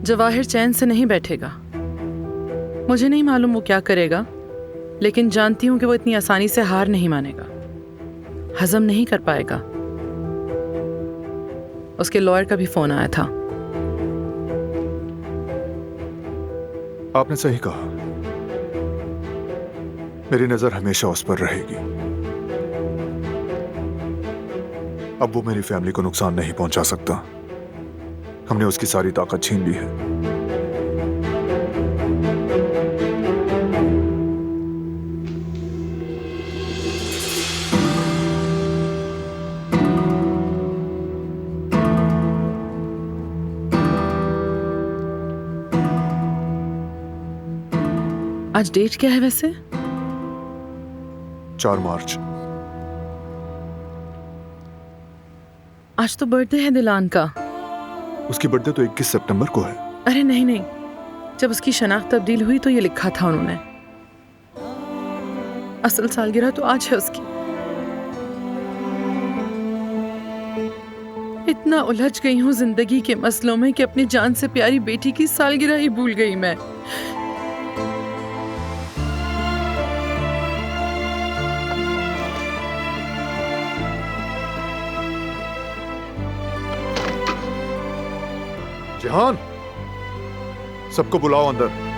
जवाहिर चैन से नहीं बैठेगा। मुझे नहीं मालूम वो क्या करेगा, लेकिन जानती हूं कि वो इतनी आसानी से हार नहीं मानेगा, हजम नहीं कर पाएगा। उसके लॉयर का भी फोन आया था। आपने सही कहा, मेरी नजर हमेशा उस पर रहेगी। अब वो मेरी फैमिली को नुकसान नहीं पहुंचा सकता। हमने उसकी सारी ताकत छीन ली है। आज डेट क्या है वैसे? 4 मार्च। आज तो बर्थडे है दिलान का। उसकी बर्थडे तो 21 सितंबर को है। अरे नहीं नहीं, जब उसकी शनाख्त तब्दील हुई तो ये लिखा था उन्होंने। असल सालगिरह तो आज है उसकी। इतना उलझ गई हूँ जिंदगी के मसलों में कि अपनी जान से प्यारी बेटी की सालगिरह ही भूल गई मैं। जिहान, सबको बुलाओ अंदर।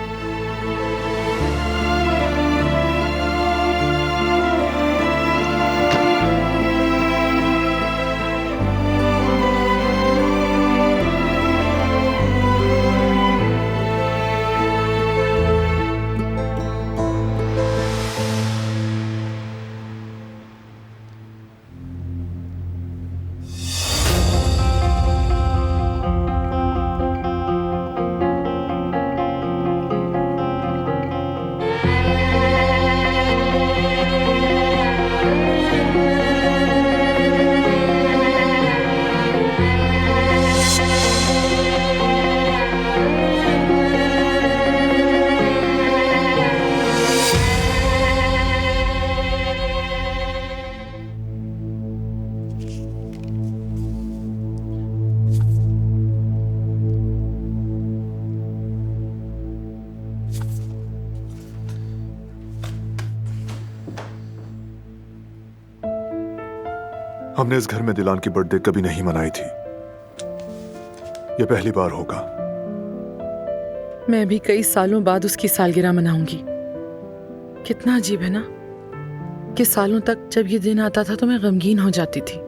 हमने इस घर में दिलान की बर्थडे कभी नहीं मनाई थी। यह पहली बार होगा। मैं भी कई सालों बाद उसकी सालगिरह मनाऊंगी। कितना अजीब है ना कि सालों तक जब ये दिन आता था तो मैं गमगीन हो जाती थी,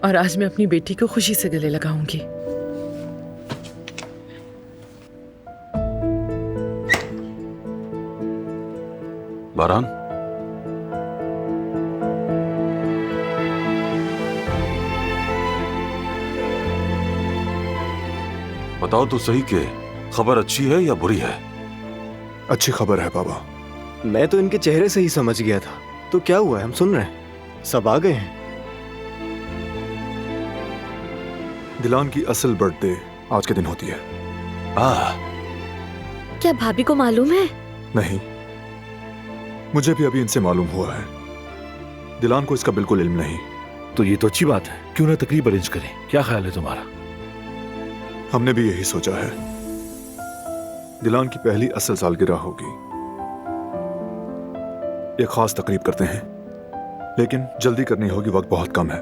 और आज मैं अपनी बेटी को खुशी से गले लगाऊंगी। बारान, बताओ तो सही कि खबर अच्छी है या बुरी है? अच्छी खबर है बाबा। मैं तो इनके चेहरे से ही समझ गया था। तो क्या हुआ है? हम सुन रहे हैं, सब आ गए हैं। दिलान की असल बर्थडे आज के दिन होती है। क्या भाभी को मालूम है? नहीं, मुझे भी अभी इनसे मालूम हुआ है। दिलान को इसका बिल्कुल इल्म नहीं। तो ये तो अच्छी बात है, क्यों ना तकरीब अरेंज करें। क्या ख्याल है तुम्हारा? हमने भी यही सोचा है। दिलान की पहली असल सालगिरह होगी। एक खास तकरीब करते हैं, लेकिन जल्दी करनी होगी, वक्त बहुत कम है।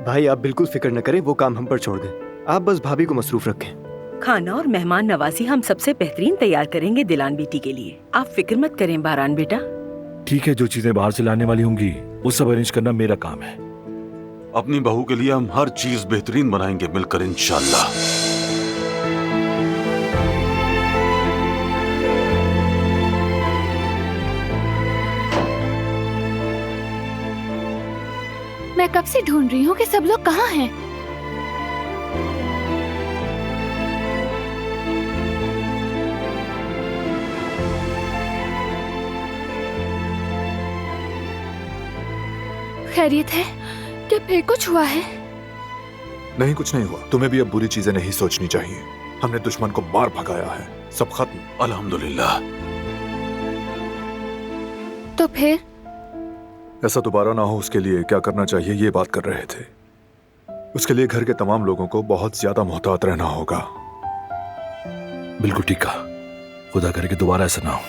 भाई आप बिल्कुल फिक्र न करें, वो काम हम पर छोड़ दें। आप बस भाभी को मसरूफ रखें। खाना और मेहमान नवाजी हम सबसे बेहतरीन तैयार करेंगे दिलान बेटी के लिए। आप फिक्र मत करें बारान बेटा। ठीक है, जो चीजें बाहर से लाने वाली होंगी वो सब अरेंज करना मेरा काम है। अपनी बहू के लिए हम हर चीज बेहतरीन बनाएंगे मिलकर, इंशाल्लाह। मैं कब से ढूंढ रही हूँ कि सब लोग कहाँ हैं। खैरियत है? क्या फिर कुछ हुआ है? नहीं, कुछ नहीं हुआ। तुम्हें भी अब बुरी चीजें नहीं सोचनी चाहिए। हमने दुश्मन को मार भगाया है, सब खत्म। अल्हम्दुलिल्लाह। तो फिर ऐसा दोबारा ना हो उसके लिए क्या करना चाहिए ये बात कर रहे थे। उसके लिए घर के तमाम लोगों को बहुत ज्यादा मोहतात रहना होगा। बिल्कुल ठीक कहा। खुदा करे कि दोबारा ऐसा ना हो।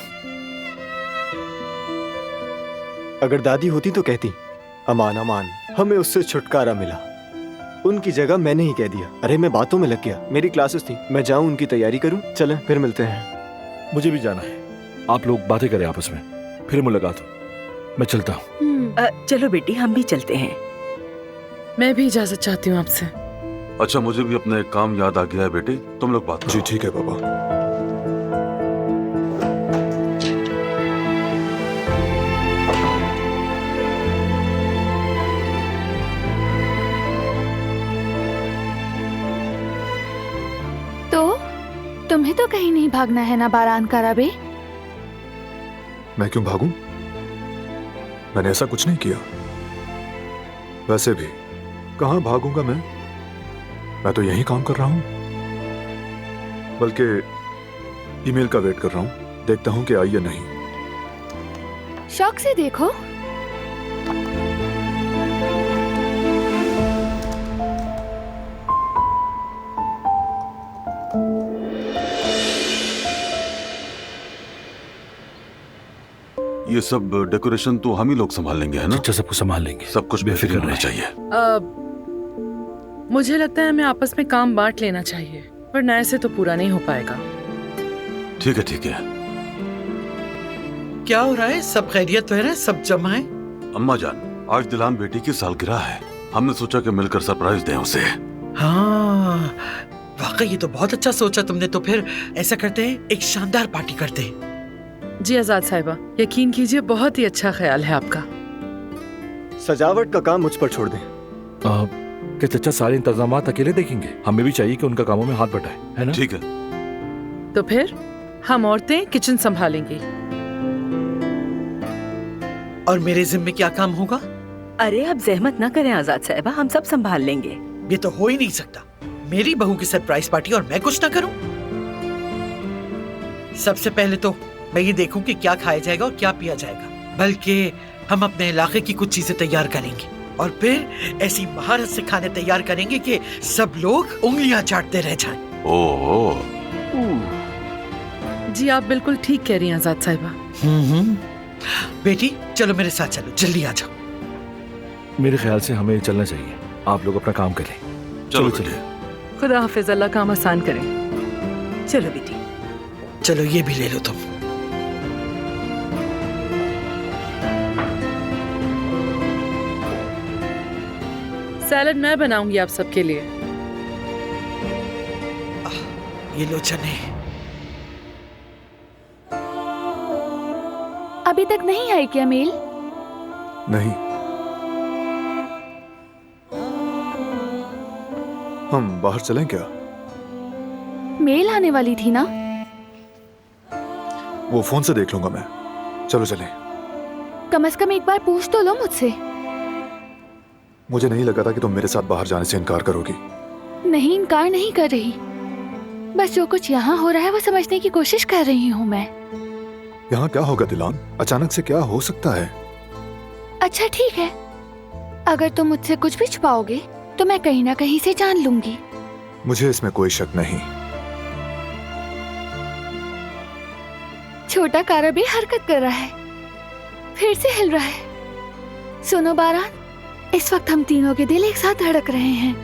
अगर दादी होती तो कहती, अमान अमान, हमें उससे छुटकारा मिला। उनकी जगह मैंने ही कह दिया। अरे मैं बातों में लग गया, मेरी क्लासेस थी, मैं जाऊं उनकी तैयारी करूं। चलें फिर मिलते हैं। मुझे भी जाना है। आप लोग बातें करें आपस में, फिर मुलाकात हो। मैं चलता हूँ। चलो बेटी, हम भी चलते हैं। मैं भी इजाजत चाहती हूँ आपसे। अच्छा, मुझे भी अपना एक काम याद आ गया है बेटे, तुम लोग बात करो। जी ठीक है पापा। तो तुम्हें तो कहीं नहीं भागना है ना बारान कराबे? मैं क्यों भागूं? मैंने ऐसा कुछ नहीं किया। वैसे भी कहां भागूंगा मैं तो यहीं काम कर रहा हूं। बल्कि ईमेल का वेट कर रहा हूं, देखता हूं कि आई या नहीं। शौक से देखो। ये सब डेकोरेशन तो हम ही लोग संभाल लेंगे, है ना? अच्छा, सबको संभाल लेंगे। सब कुछ बेफिक्र होना चाहिए। मुझे लगता है हमें आपस में काम बांट लेना चाहिए, वरना ऐसे तो पूरा नहीं हो पाएगा। ठीक है ठीक है। क्या हो रहा है? सब खैरियत तो है ना? सब जमा है? अम्मा जान, आज दिलान बेटी की सालगिरह है। हमने सोचा कि मिलकर सरप्राइज दें उसे। हाँ, वाकई ये तो बहुत अच्छा सोचा तुमने। तो फिर ऐसा करते हैं, एक शानदार पार्टी करते हैं। जी आजाद साहिबा, यकीन कीजिए बहुत ही अच्छा ख्याल है आपका। सजावट का काम मुझ पर छोड़ दें। क्या चचा सारे इंतजाम अकेले देखेंगे? हमें भी चाहिए कि उनका कामों में हाथ बटाए, है ना? ठीक है। तो फिर हम औरतें किचन संभालेंगी। और मेरे जिम्मे क्या काम होगा? अरे अब जहमत ना करें आजाद साहिबा, हम सब संभाल लेंगे। ये तो हो ही नहीं सकता, मेरी बहू की सरप्राइज पार्टी और मैं कुछ ना करूं। सबसे पहले तो मैं ये देखूं कि क्या खाया जाएगा और क्या पिया जाएगा। बल्कि हम अपने इलाके की कुछ चीजें तैयार करेंगे और फिर ऐसी महारत से खाने तैयार करेंगे कि सब लोग उंगलियां चाटते रह जाएं। ओह, जी आप बिल्कुल ठीक कह रही हैं आजाद साहिबा। बेटी चलो मेरे साथ चलो, जल्दी आ जाओ। मेरे ख्याल से हमें चलना चाहिए। आप लोग अपना काम करें। चलो चलिए। बेटे। खुदा हाफिज, अल्लाह काम आसान करें। चलो बेटी। चलो ये भी ले लो तुम। सैलड मैं बनाऊंगी आप सबके लिए। ये लो चने। अभी तक नहीं आई क्या मेल? नहीं, हम बाहर चलें क्या? मेल आने वाली थी ना? वो फोन से देख लूंगा मैं। चलो चलें। कम से कम एक बार पूछ तो लो मुझसे। मुझे नहीं लगा था कि तुम मेरे साथ बाहर जाने से इनकार करोगी। नहीं, इनकार नहीं कर रही, बस जो कुछ यहाँ हो रहा है वो समझने की कोशिश कर रही हूँ मैं। यहाँ क्या होगा दिलान? अचानक से क्या हो सकता है? अच्छा ठीक है, अगर तुम मुझसे कुछ भी छुपाओगे तो मैं कहीं ना कहीं से जान लूंगी। मुझे इसमें कोई शक नहीं। छोटा कारा भी हरकत कर रहा है, फिर से हिल रहा है। सुनो बारान, इस वक्त हम तीनों के दिल एक साथ धड़क रहे हैं।